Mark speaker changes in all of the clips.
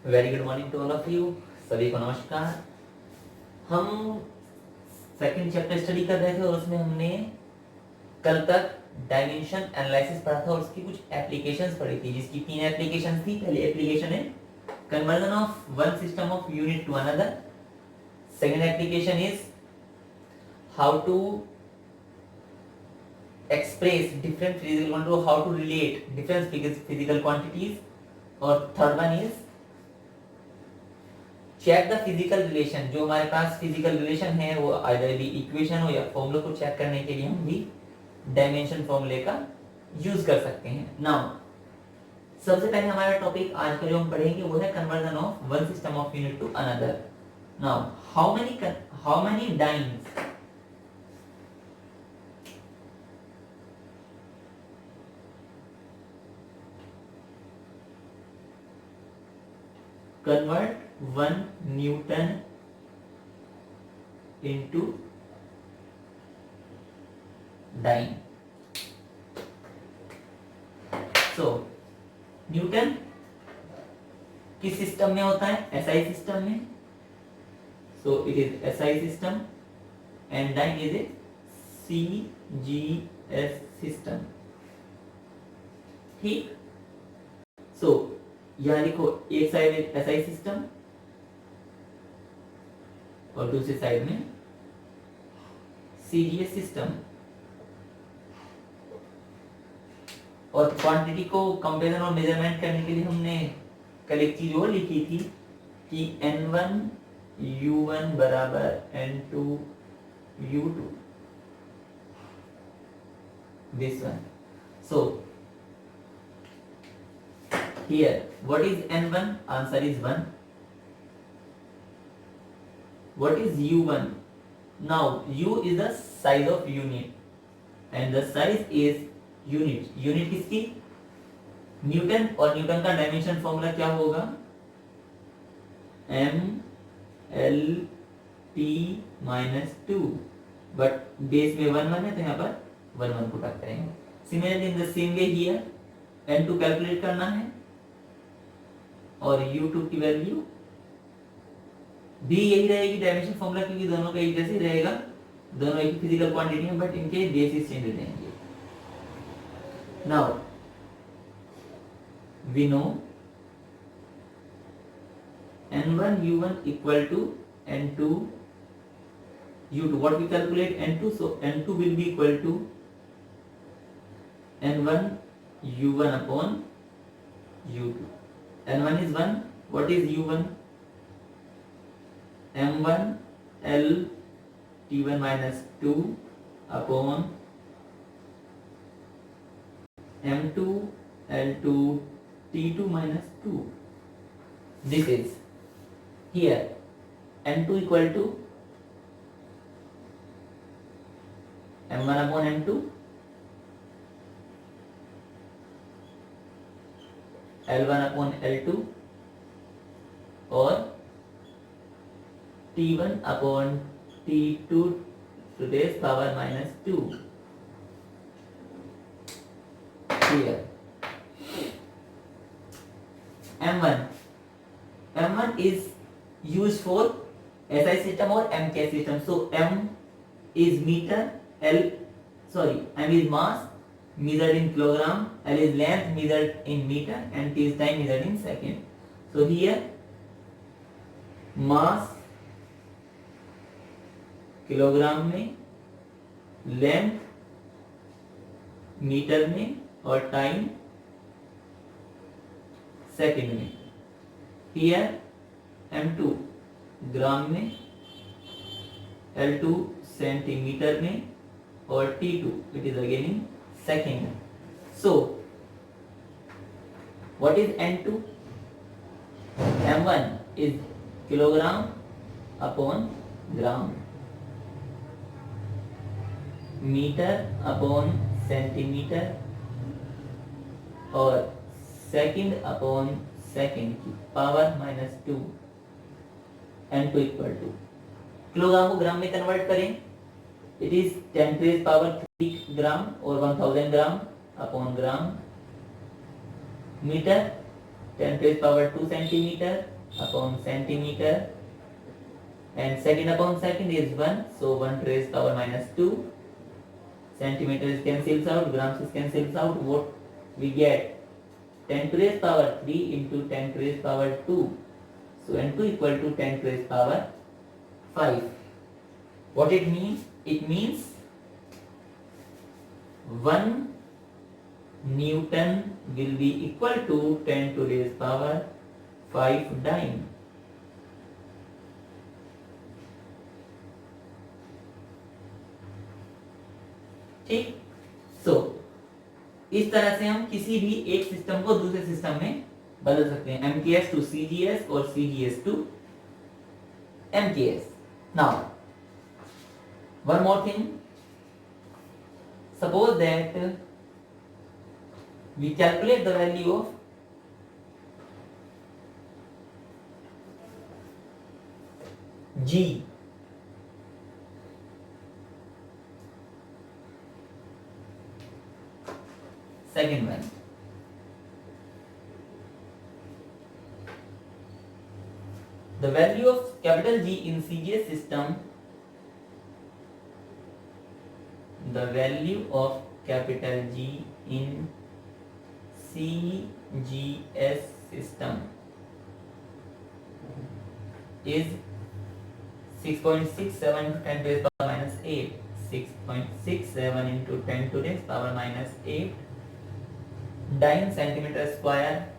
Speaker 1: Very good morning to all of you. सभी को नमस्कार। हम सेकंड चैप्टर स्टडी कर रहे थे और उसमें हमने कल तक डायमेंशन एनालिसिस पढ़ा था और उसकी कुछ एप्लीकेशंस पढ़ी थी, जिसकी 3 एप्लीकेशंस थी। पहली एप्लीकेशन है conversion of one system of unit to another. Second application is how to express different physical quantity, how to relate different physical quantities. और third one is check the physical relation. जो हमारे पास physical relation है वो either भी equation हो या formula को check करने के लिए हम भी डायमेंशन फॉर्मूले का यूज कर सकते हैं। नाउ सबसे पहले हमारा टॉपिक आज का जो हम पढ़ेंगे वो है conversion of one system of unit to another. Now how many dynes convert 1 Newton into dyne. So Newton किस सिस्टम में होता है? एसआई सिस्टम में। So it is SI system and dyne is a CGS system. ठीक। So यहां लिखो, एक side में एसआई सिस्टम और दूसरी साइड में सीजीएस सिस्टम। और क्वांटिटी को कंपेरिजन और मेजरमेंट करने के लिए हमने कल एक चीज और लिखी थी कि N1 U1 बराबर N2 U2, this one. So here what is N1? Answer is 1. What is U1? Now U is the size of unit and the size is unit. unit किसकी? न्यूटन। और न्यूटन का dimension formula क्या होगा? m l t minus 2, but base में 1 1 है तो यहाँ पर 1 1 पुट अप करेंगे। Similarly in the same way here n2 calculate करना है और U2 की वैल्यू भी यही रहेगी डायमेंशन फॉर्मूला, क्योंकि दोनों का एक जैसे ही रहेगा, दोनों एक फिजिकल क्वांटिटी है बट इनके बेसिस चेंज हो जाएंगे। Now we know N1 U1 equal to N2 U2. What we calculate N2? So N2 will be equal to N1 U1 upon U2. N1 is 1. What is U1? M1 L T1 minus 2 upon M2 L2 T2 minus 2. This is here N2 equal to M1 upon M2 L1 upon L2 और T1 upon T2 to base power minus 2 here. M1 is used for SI system or MK system. So M is meter, M is mass measured in kilogram, L is length measured in meter, and T is time measured in second. So here mass kilogram में, length metre में और time second में। Here M2 gram में, L2 centimetre में और T2 it is again in second. So what is N2? M1 is kilogram upon gram, metre upon centimetre और second upon second की power minus 2। N2 equal to, kilogram को gram में convert करें, it is 10 to the power 3 gram और 1000 gram upon gram. Metre 10 raised power 2 centimeter upon centimeter, and second upon second is 1, so 1 raised power minus 2. Centimeters cancels out, grams is cancels out. What we get? 10 to raised power 3 into 10 to raised power 2. So N2 equal to 10 to raised power 5. What it means? It means 1 Newton will be equal to 10 to raised power 5 dyne. ठीक, सो इस तरह से हम किसी भी एक system को दूसरे सिस्टम में बदल सकते हैं, MKS टू CGS और CGS to MKS. Now one more thing, suppose that we calculate the value of G. Second one, the value of capital G in CGS system, the value of capital G in CGS system is 6.67 into 10 to the power minus 8. 6.67 into 10 to the power minus 8 dyne centimeter square,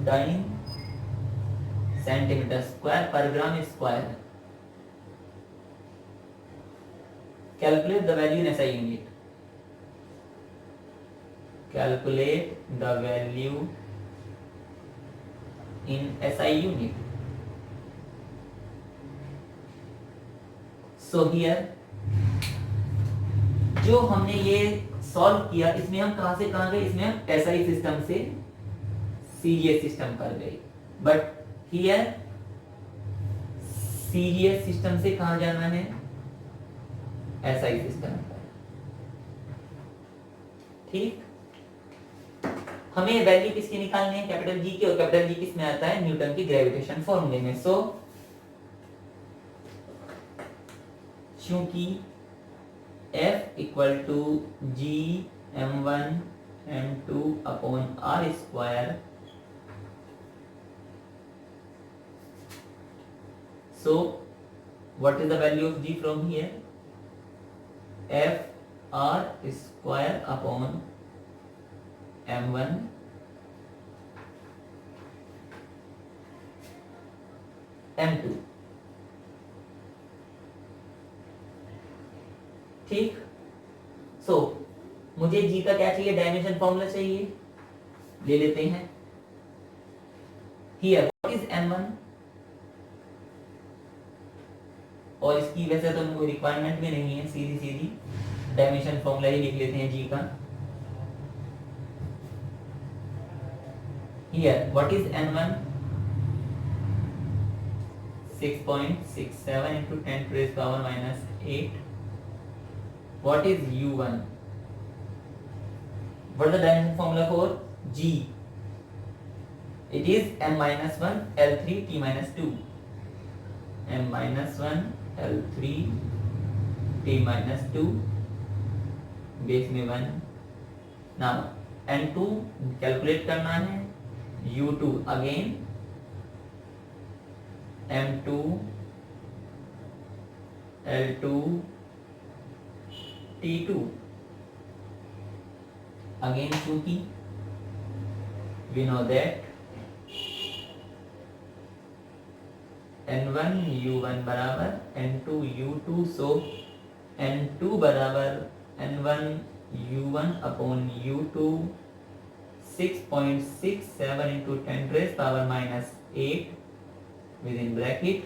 Speaker 1: dyne centimeter square per gram square. Calculate the value in SI unit. Calculate the value in SI unit. So here जो हमने ये solve किया, इसमें हम कहां से कहां गए? इसमें हम SI सिस्टम से CGS सिस्टम पर गए, बट हियर CGS सिस्टम से कहां जाना है? SI सिस्टम पर. ठीक, हमें वैल्यू किसकी निकालनी है? कैपिटल G की, और कैपिटल G किस में आता है? न्यूटन की ग्रेविटेशन फॉर्मूले में. सो चूंकि F equal to G m1 m2 upon r square, so what is the value of G from here? F r square upon m1 m2. ठीक, सो मुझे G का क्या चाहिए? डायमेंशन फॉर्मूला चाहिए, ले लेते हैं. हियर व्हाट इज m1, और इसकी वैसे तो कोई रिक्वायरमेंट भी नहीं है, सीधी सीधी डायमेंशन फॉर्मूला ही लिख लेते हैं G का. Here what is n1? 6.67 into 10 to the power minus 8. What is U1? What is the dimension formula for G? It is m minus 1 L3 T minus 2. M minus 1 L3 T minus 2 base में 1. Now N2 calculate करना है. U2 again M2 L2 T2 again चूंकि we know that N1 U1 बराबर N2 U2, so N2 बराबर N1 U1 upon U2 6.67 into 10 to the power minus 8 within bracket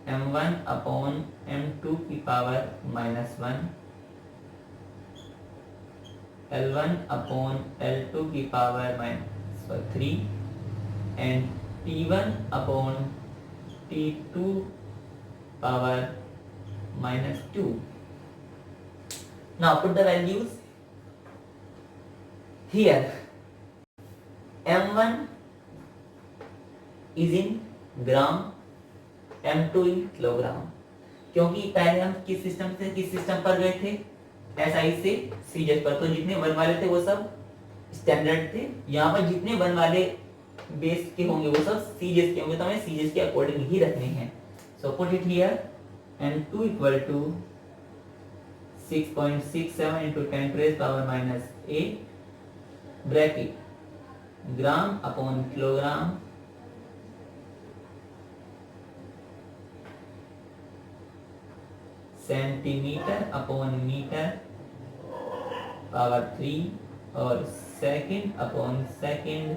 Speaker 1: m1 upon m2 की power minus 1 L1 upon L2 की power minus 3 and T1 upon T2 power minus 2. Now put the values. here m1 is in gram, m2 in kilogram, क्योंकि पहले हम किस system पर गए थे, SI से CJ पर, तो जितने वन वाले थे वो सब स्टैंडर्ड थे। यहाँ पर जितने वन वाले बेस के होंगे वो सब सीजेस के होंगे, तो हमें सीजेस के अकॉर्डिंग ही रखने हैं। So put it here, n2 equal to 6.67 into 10 to the power minus 8 bracket gram upon kilogram centimetre upon metre power 3 और second upon second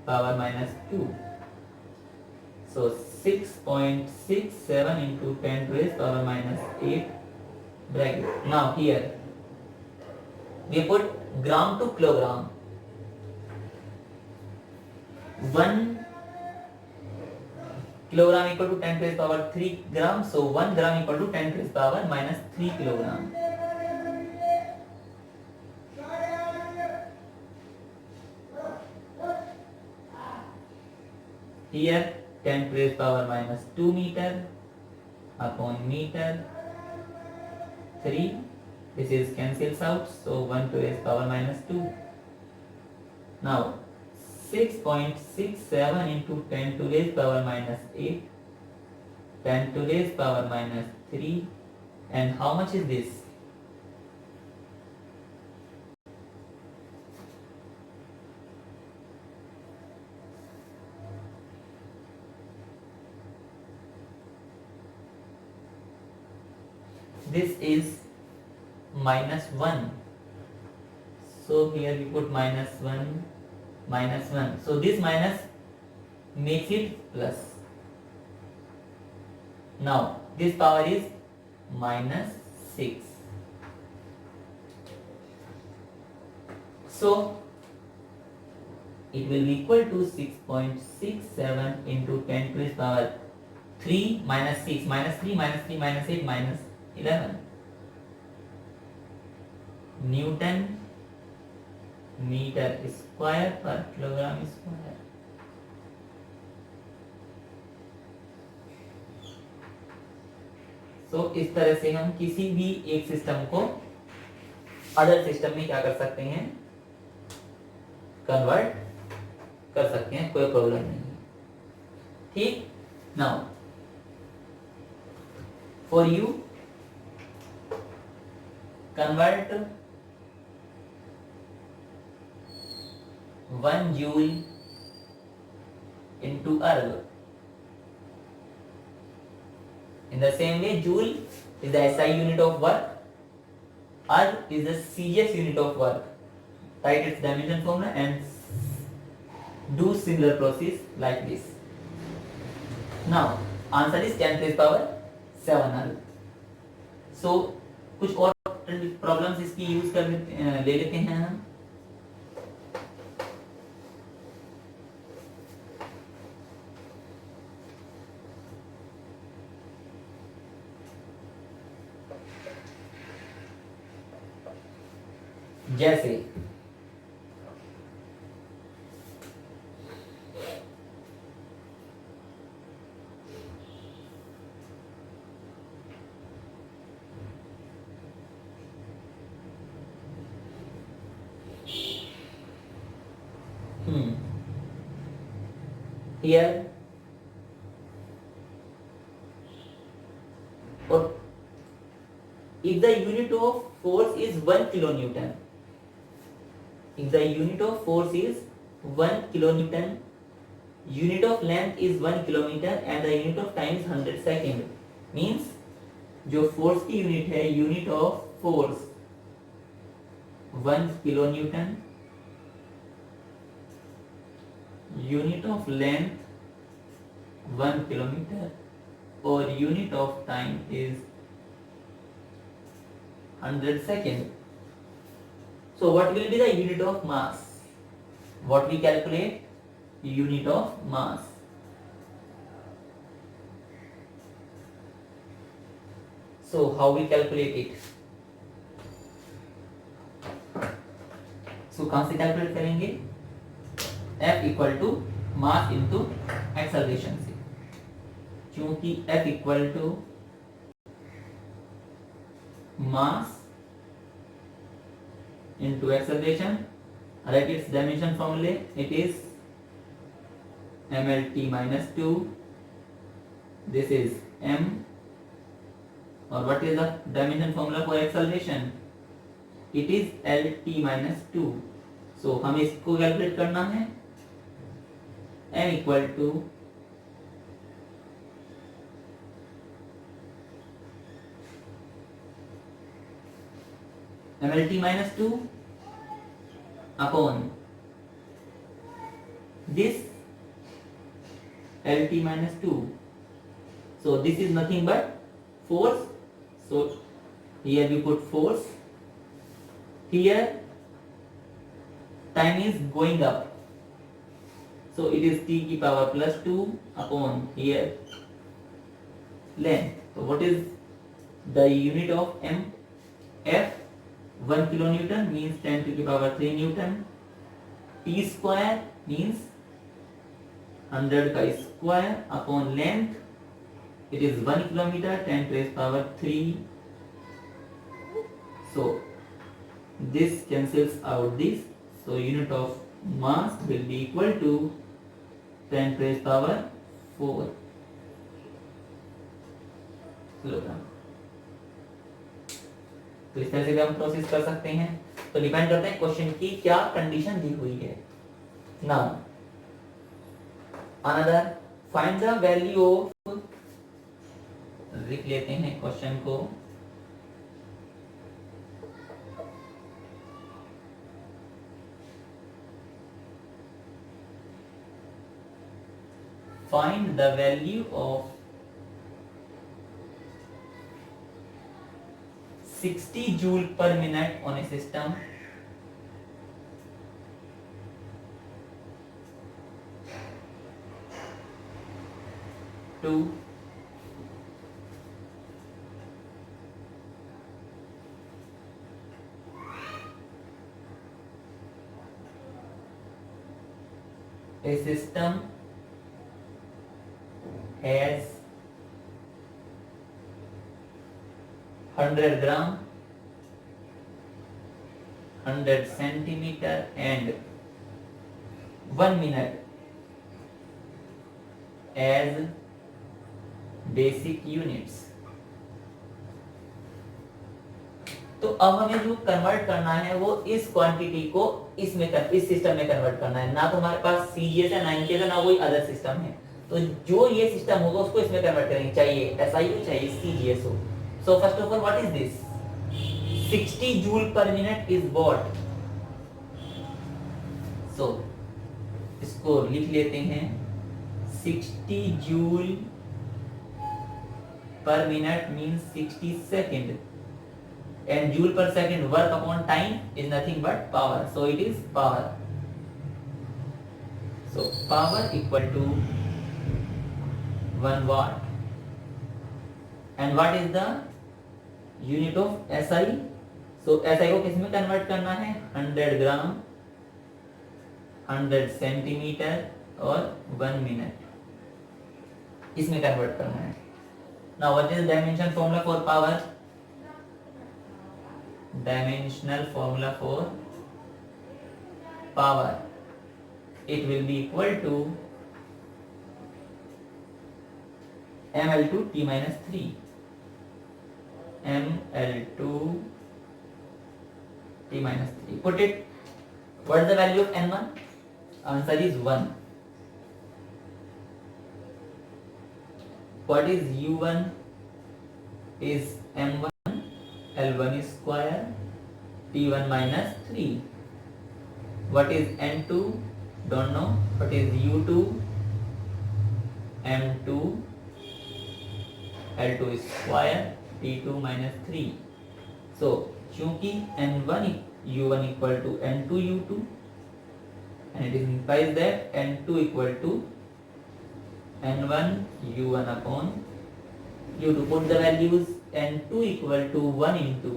Speaker 1: power minus 2। So 6.67 into 10 to the power minus 8 bracket. Now here we put gram to kilogram. 1 kilogram equal to 10 to the power 3 gram. So 1 gram equal to 10 to the power minus 3 kilogram. Here 10 to the power minus 2 meter upon meter 3. This is cancels out, so 1 to the power minus 2. Now 6.67 into 10 to the power minus 8, 10 to the power minus 3, and how much is this? This is minus 1. So here we put minus 1, minus 1. So this minus makes it plus. Now this power is minus 6. So it will be equal to 6.67 into 10 to the power 3 minus 6 minus 3 minus 3 minus 8 minus 11 Newton metre square पर kilogram square. So इस तरह से हम किसी भी एक system को other system में क्या कर सकते हैं, कन्वर्ट कर सकते हैं, कोई प्रॉब्लम नहीं है। ठीक, now for you convert 1 joule into erg. In the same way, joule is the SI unit of work, erg is the CGS unit of work. Write its dimension formula and do similar process like this. Now answer is 10 to the power 7 erg. So कुछ और problems इसकी use कर ले लेते हैं हम। जैसे here or if the unit of force is 1 kilonewton, if the unit of force is 1 kilonewton, unit of length is 1 kilometer and the unit of time is 100 second, means जो force की unit है, unit of force 1 kilonewton, unit of length 1 kilometer or unit of time is 100 second. So what will be the unit of mass? What we calculate? Unit of mass. So how we calculate it? सो कहां से calculate करेंगे? F equal to mass into acceleration से, क्योंकि F equal to mass into acceleration. Write its dimension formula. It is mlt minus 2. This is m. Or what is the dimension formula for acceleration? It is lt minus 2. So हमें इसको calculate करना है. m equal to mlt minus 2 upon this lt minus 2. So this is nothing but force. So here we put force. Here time is going up. So it is t की power plus 2 upon here length. So what is the unit of m? F 1 kilonewton means 10 to the power 3 Newton. T square means 100 का square upon length. It is 1 kilometer, 10 to the power 3. So this cancels out this. So unit of mass will be equal to 10 to the power 4 kilogram. तो इस तरह से भी हम process कर सकते हैं. तो डिपेंड करता है क्वेश्चन की क्या कंडीशन दी हुई है. Now another find the value of, लिख लेते हैं क्वेश्चन को. Find the value of 60 joule per minute on a system to a system has 100 gram, 100 centimeter and 1 minute as basic units. तो अब हमें जो कन्वर्ट करना है वो इस क्वांटिटी को इसमें इस सिस्टम में कन्वर्ट करना है. ना तो हमारे पास सीजीएस है, ना इनकेस है, ना कोई अदर सिस्टम है. तो जो ये सिस्टम होगा उसको इसमें कन्वर्ट करेंगे. चाहिए एसआई हो, चाहिए सीजीएस हो. So first of all, what is this? 60 joule per minute is what? So इसको लिख लेते हैं. 60 joule per minute means 60 second, and joule per second work upon time is nothing but power. So it is power. So power equal to 1 watt. And what is the unit of SI? So SI को किस में convert करना है? 100 ग्राम, 100 centimetre और 1 minute, इसमें convert करना है. Now what is dimension formula for power? Dimensional formula for power, it will be equal to ml2 t minus 3. ml2 t minus 3. Put it. What is the value of n1? Answer is 1. What is u1? Is m1. l1 is square. t1 minus 3. What is n2? Don't know. What is u2? m2. l2 is square. t2 minus 3. So चूंकि n1 u1 equal to n2 u2, and it implies that n2 equal to n1 u1 upon u2. Put the values. n2 equal to 1 into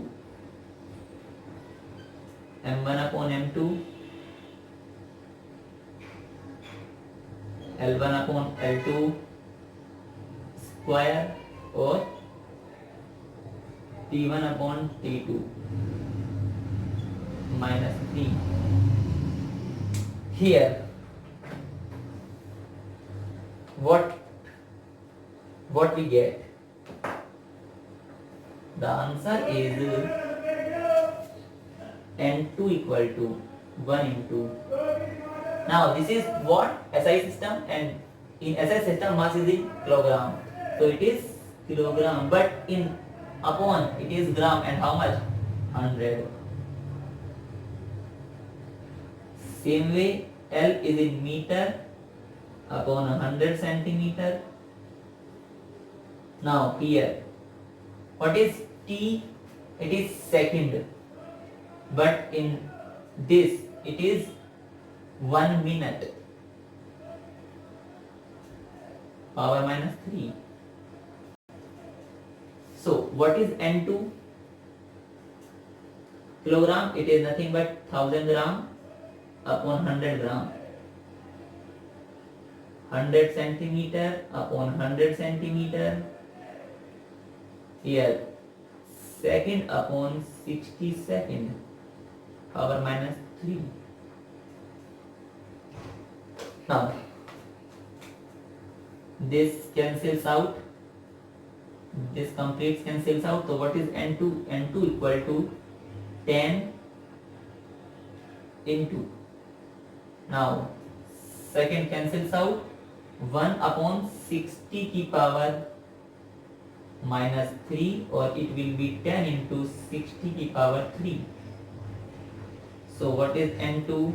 Speaker 1: m1 upon m2 L1 upon L2 square or T1 upon T2 minus 3. Here what we get? The answer is N2 equal to 1 into. Now this is what SI system, and in SI system mass is in kilogram, so it is kilogram, but in upon it is gram, and how much? 100. Same way L is in meter upon 100 centimeter. Now here what is T? It is second, but in this it is 1 minute, power minus 3. So what is N2? Kilogram, it is nothing but 1000 gram upon 100 gram. 100 centimeter upon 100 centimeter. Here second upon 60 second, power minus 3. Now this cancels out, this completes cancels out. So what is N2? N2 equal to 10 into, now second cancels out, 1 upon 60 की power minus 3, or it will be 10 into 60 की power 3. So what is N2?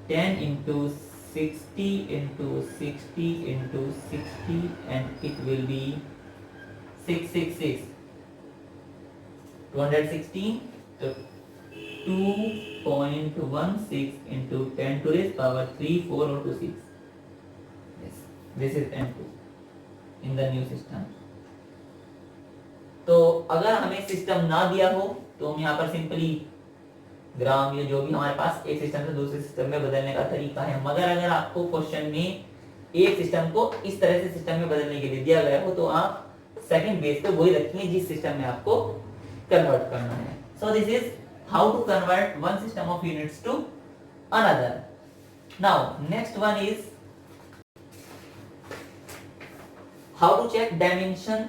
Speaker 1: 10 into 60 into 60 into 60, and it will be 666, 216. So 2.16 into 10 to raise power 3, 4 or 2, 6. Yes, this is N2 in the new system. तो अगर हमें system ना दिया हो तो हम यहाँ पर सिंपली ग्राम या जो भी हमारे पास एक सिस्टम से दूसरे सिस्टम में बदलने का तरीका है, मगर अगर आपको क्वेश्चन में एक सिस्टम को इस तरह से सिस्टम में बदलने के लिए दिया गया हो तो आप सेकंड बेस पे वही रखिए जिस सिस्टम में आपको कन्वर्ट करना है. So this is how to convert one system of units to another. Now next one is how to check dimension.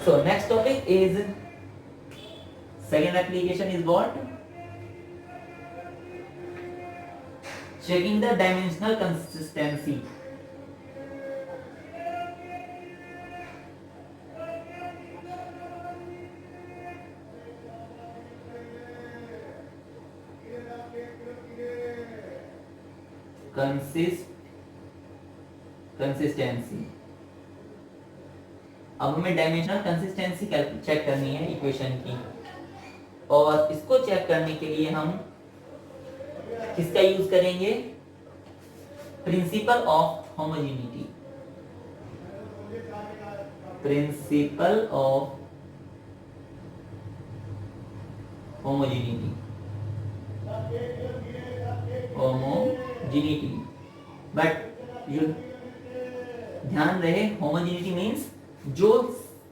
Speaker 1: So next topic is, second application is what? Checking the dimensional consistency. Consistency. अब हमें dimensional consistency check करनी है equation की, और इसको check करने के लिए हम किसका यूज करेंगे? Principle of homogeneity. Principle of homogeneity. Homogeneity, but ध्यान रहे होमोजेनिटी मीन्स जो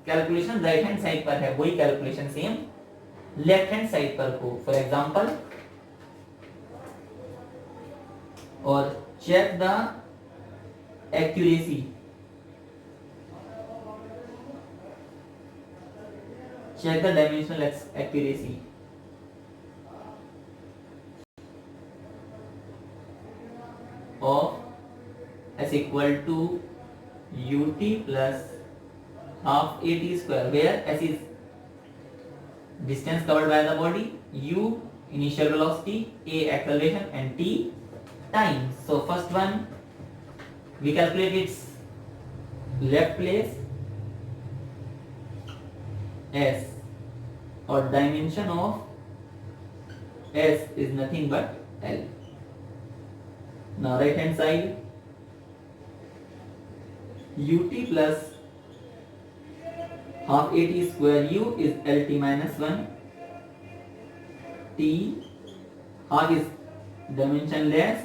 Speaker 1: कैलकुलेशन राइट हैंड साइड पर है वही calculation same left hand side पर हो. फॉर एग्जांपल, और check the accuracy. Check the dimensional accuracy of S equal to ut plus half at square, where S is distance covered by the body, u initial velocity, a acceleration, and t time. So first one we calculate its left place, S, or dimension of S is nothing but L. Now right hand side, ut plus half at square u is lt minus 1, t half is dimensionless,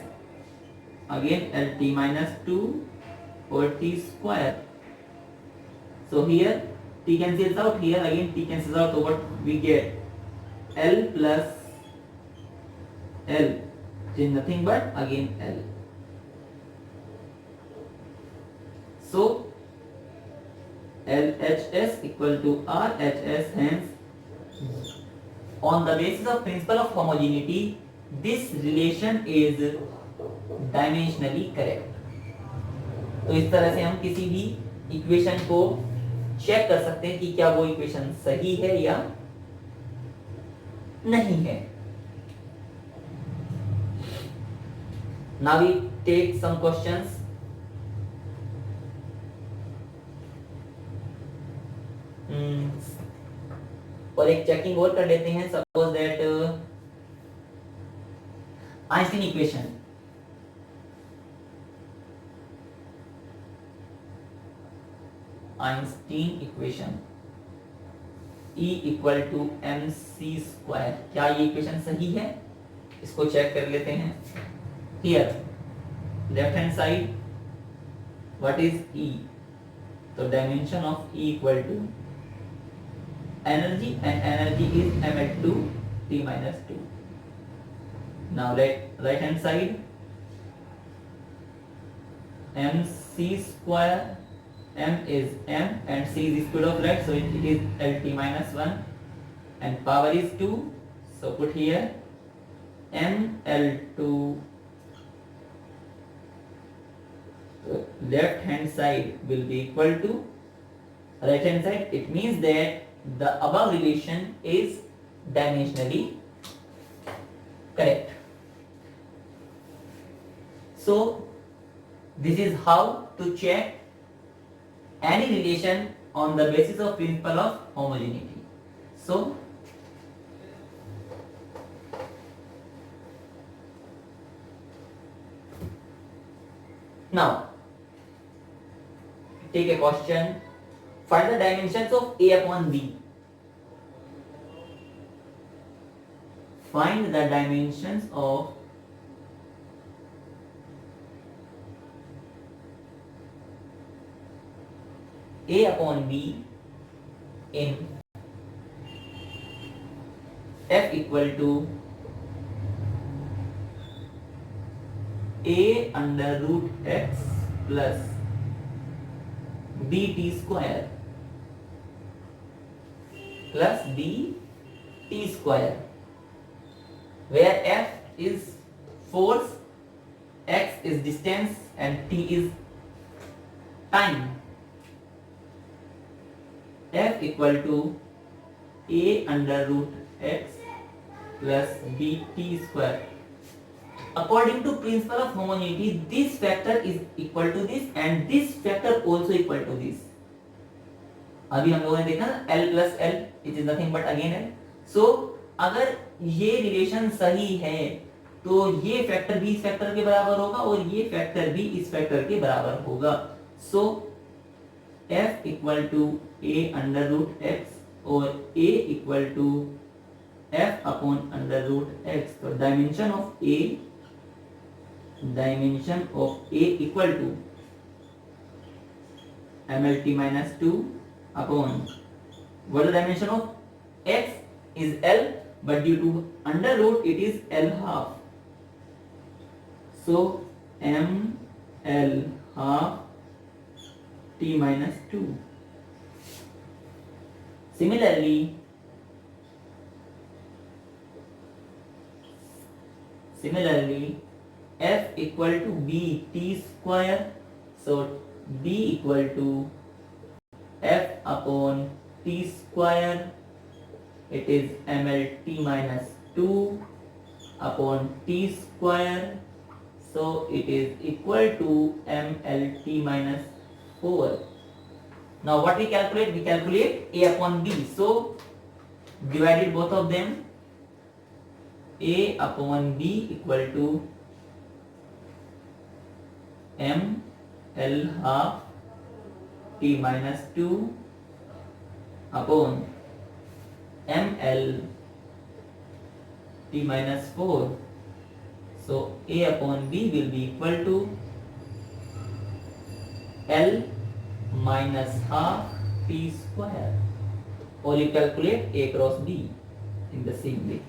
Speaker 1: again lt minus 2 or t square. So here t cancels out, here again t cancels out, so what we get, L plus L, which is nothing but again L. So LHS equal to RHS, hence on the basis of principle of homogeneity this relation is dimensionally correct. तो इस तरह से हम किसी भी equation को check कर सकते हैं कि क्या वो इक्वेशन सही है या नहीं है. Now we take some questions. और एक चेकिंग और कर लेते हैं. Suppose that Einstein equation, E equal to mc square, क्या ये इक्वेशन सही है? इसको चेक कर लेते हैं. Here left hand side what is E? तो dimension of E equal to energy, and energy is ml2 t minus 2. Now right hand side, mc square, m is m and c is speed of light, so it is lt minus 1 and power is 2, so put here ml2. Left hand side will be equal to right hand side. It means that the above relation is dimensionally correct. So this is how to check any relation on the basis of principle of homogeneity. So now take a question. Find the dimensions of A upon B. Find the dimensions of A upon B in F equal to A under root x plus bt square plus bt square, where F is force, x is distance and t is time. F equal to A under root x plus bt square. According to principle of homogeneity, this factor is equal to this and this factor also equal to this. अभी हम लोगों ने देखा ना L plus L, it is nothing but again L. So अगर ये relation सही है तो ये फैक्टर भी इस फैक्टर के बराबर होगा और ये फैक्टर भी इस फैक्टर के बराबर होगा. So F equal to A under root x और A equal to F upon under root x. तो dimension of A equal to mlt minus 2 upon what the dimension of x is L, but due to under root it is L half. So m L half t minus 2. Similarly F equal to B t square. So B equal to F upon t square, it is mlt minus 2 upon t square, so it is equal to mlt minus 4. Now what we calculate? We calculate A upon B. So divided both of them, A upon B equal to m l half t minus 2 upon m l t minus 4. So a upon b will be equal to l minus half t square, or you calculate a cross b in the same way.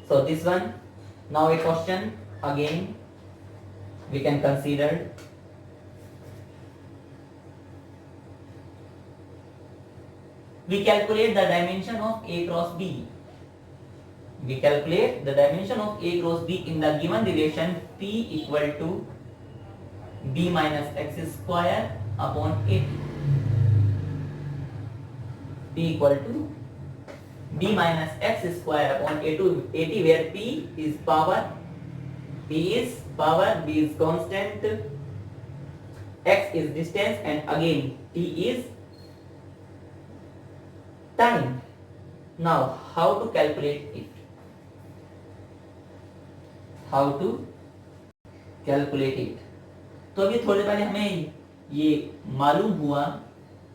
Speaker 1: So this one, now a question again we can consider. We calculate the dimension of a cross b. We calculate the dimension of a cross b in the given relation p equal to b minus x square upon 80. P equal to b minus x square upon 80, where p is power, b is constant, x is distance, and again t is time. Now how to calculate it? How to calculate it? तो अभी थोड़े पहले हमें ये मालूम हुआ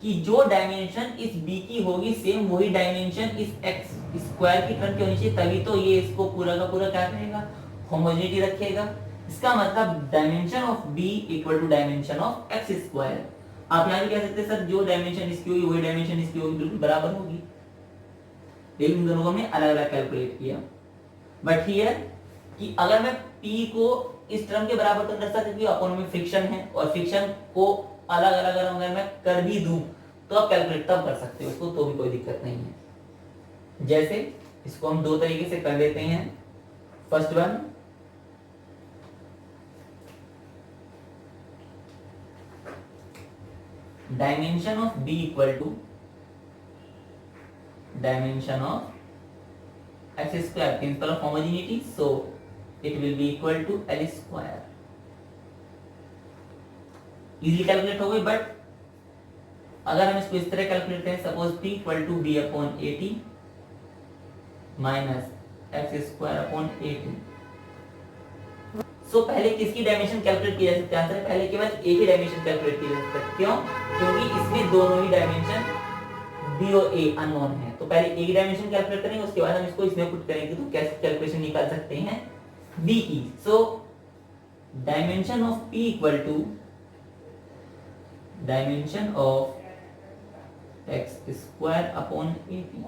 Speaker 1: कि जो डायमेंशन इस b की होगी सेम वही डायमेंशन इस x स्क्वायर की टर्म की होनी चाहिए, तभी तो ये इसको पूरा का पूरा क्या करेगा, होमोजेनिटी रखेगा। इसका मतलब dimension of b equal to dimension of x square. आप यहाँ भी कह सकते हैं सर जो डायमेंशन इसकी होगी वही डायमेंशन इसकी होगी, बिल्कुल बराबर होगी, लेकिन इन दोनों को हमने अलग अलग कैलकुलेट किया। बट हियर कि अगर मैं p को इस टर्म के बराबर तो कर सकता हूं, अपन में फ्रिक्शन है और फ्रिक्शन को अलग अलग अगर मैं कर भी दूं तो आप कैलकुलेट तब कर सकते हो उसको, तो भी कोई दिक्कत नहीं है। जैसे इसको हम दो तरीके से कर लेते हैं। First one, dimension of b equal to dimension of x square, principle of homogeneity, so it will be equal to L square. Easily calculate हो गई। बट अगर हम इसको इस तरह कैलकुलेट करें, suppose P equal to b upon 80 minus x square upon 80। So पहले किसकी डायमेंशन कैलकुलेट की जा सकती है? आंसर पहले केवल एक ही डायमेंशन कैलकुलेट की जा सकती है। क्यों? क्योंकि इसमें दोनों ही डायमेंशन b और a अननोन है। तो पहले एक डायमेंशन कैलकुलेट करेंगे, उसके बाद हम इसको इसमें पुट करेंगे तो कैसे कैलकुलेशन निकाल सकते हैं b की। So dimension of p equal to dimension of x square upon 80.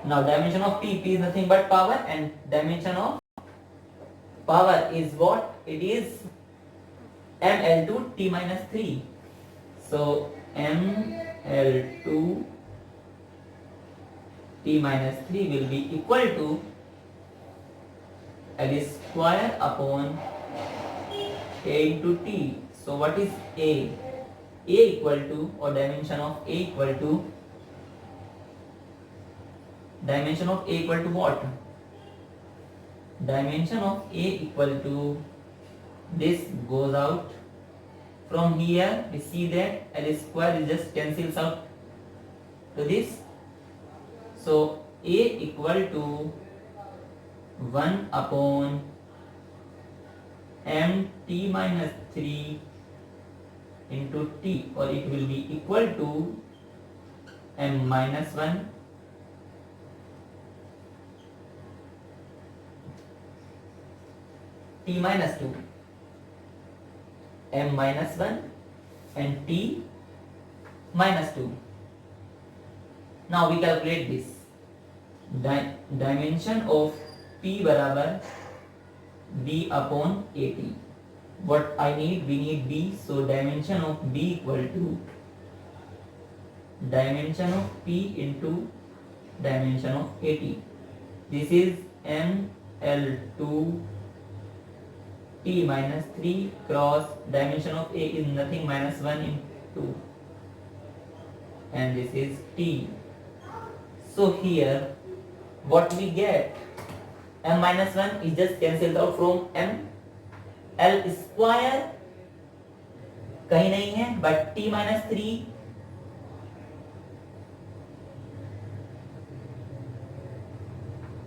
Speaker 1: Now dimension of p is nothing but power, and dimension of power is what? It is ml2 t minus 3. So ml2 t minus 3 will be equal to L square upon a into t. So what is a? A equal to, or dimension of a equal to, dimension of a equal to what? Dimension of a equal to, this goes out from here, we see that L square is just cancels out to this. So a equal to 1 upon m t minus 3 into t, or it will be equal to m minus 1 t minus 2, m minus 1 and t minus 2. Now we calculate this. Dimension of p बराबर b upon 80. What I need? We need b, so dimension of b equal to dimension of p into dimension of 80. This is ml2 t minus 3 cross dimension of a is nothing minus 1 into 2, and this is t. So here what we get, m minus 1 is just cancelled out from m, L square कहीं नहीं है, but t minus 3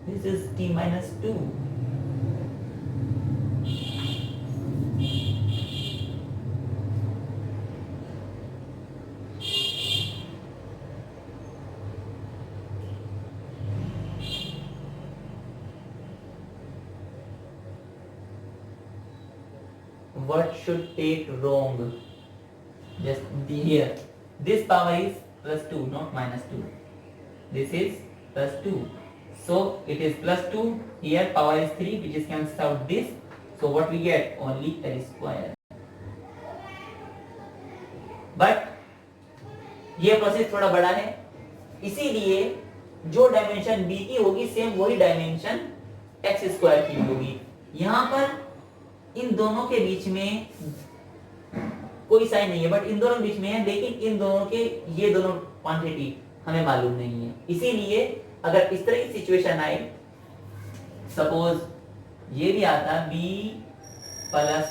Speaker 1: this is t minus 2, what should take wrong? Just here. This power is plus 2, not minus 2. This is plus 2. So it is plus 2. Here power is 3, which is cancels out this. So what we get? Only L square. But ये process थोड़ा बड़ा है, इसीलिए जो dimension b की होगी same वही dimension x square की होगी। यहां पर इन दोनों के बीच में कोई साइन नहीं है, बट इन दोनों के बीच में है, लेकिन इन दोनों के ये दोनों क्वांटिटी हमें मालूम नहीं है। इसीलिए अगर इस तरह की सिचुएशन आए, सपोज ये भी आता b प्लस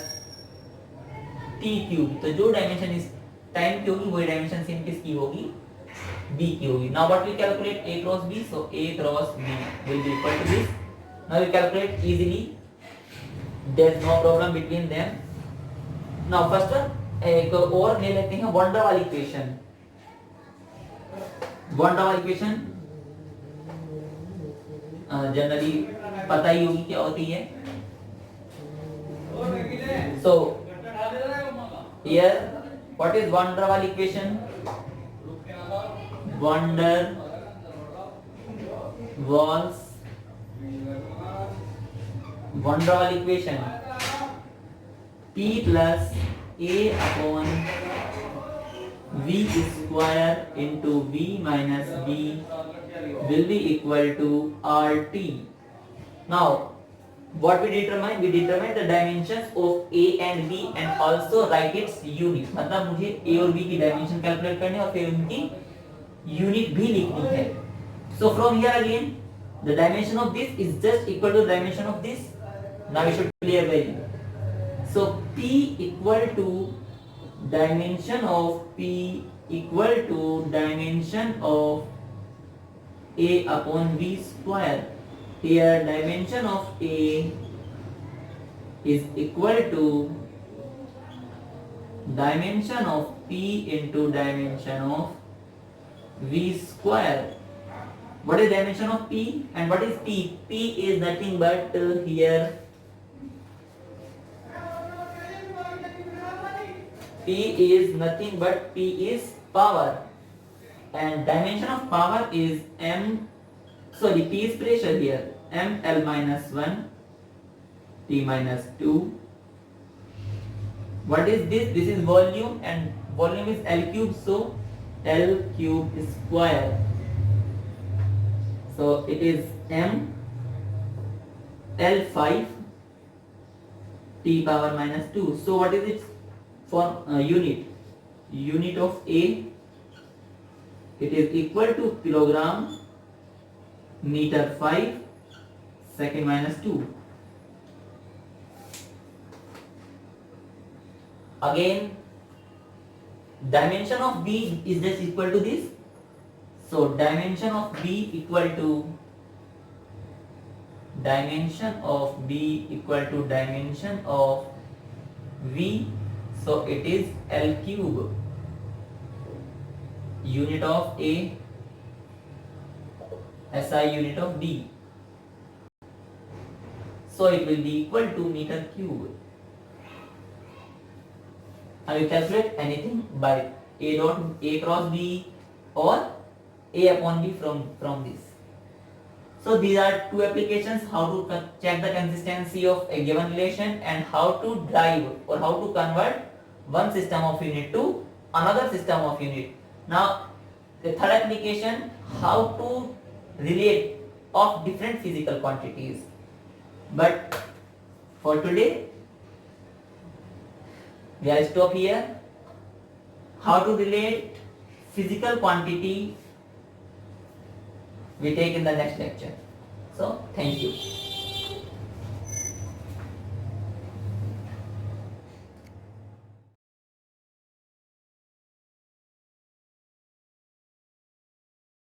Speaker 1: t क्यूब, तो जो डायमेंशन इस टाइम की होगी वही डायमेंशन सेम किसकी होगी? b की होगी। Now what we calculate a cross b, so a cross b will be equal to this. Now we calculate easily, there is no problem between them. Now first एक और ले लेते हैं one dimensional equation. One dimensional equation generally पता ही होगी क्या होती है। So here what is van der Waals equation? Van der Waals equation p plus a upon v square into v minus b will be equal to RT. Now what we determine the dimensions of a and b and also write its unit। मतलब मुझे a और b की dimension calculate करनी है और फिर उनकी unit भी लिखनी है। So from here again the dimension of this is just equal to the dimension of this. Now we should clear value. So p equal to dimension of p equal to dimension of a upon v square. Here dimension of a is equal to dimension of p into dimension of v square. What is dimension of p and what is p? P is nothing but here p is nothing but p is power, and dimension of power is p is pressure here, ml minus 1 t minus 2. What is this? This is volume and volume is L cube, so L cube square. So it is m L5 t power minus 2. So what is its for unit? Unit of A, it is equal to kilogram meter 5 second minus 2. Again dimension of B is just equal to this. So dimension of B equal to dimension of B equal to dimension of V. So it is L cube. Unit of A, SI unit of B. So it will be equal to meter cube. Now you calculate anything by A dot A cross B or A upon B from this. So these are two applications: how to check the consistency of a given relation and how to drive or how to convert one system of unit to another system of unit. Now the third application, how to relate of different physical quantities. But for today we are stop here. How to relate physical quantity we take in the next lecture. So thank you.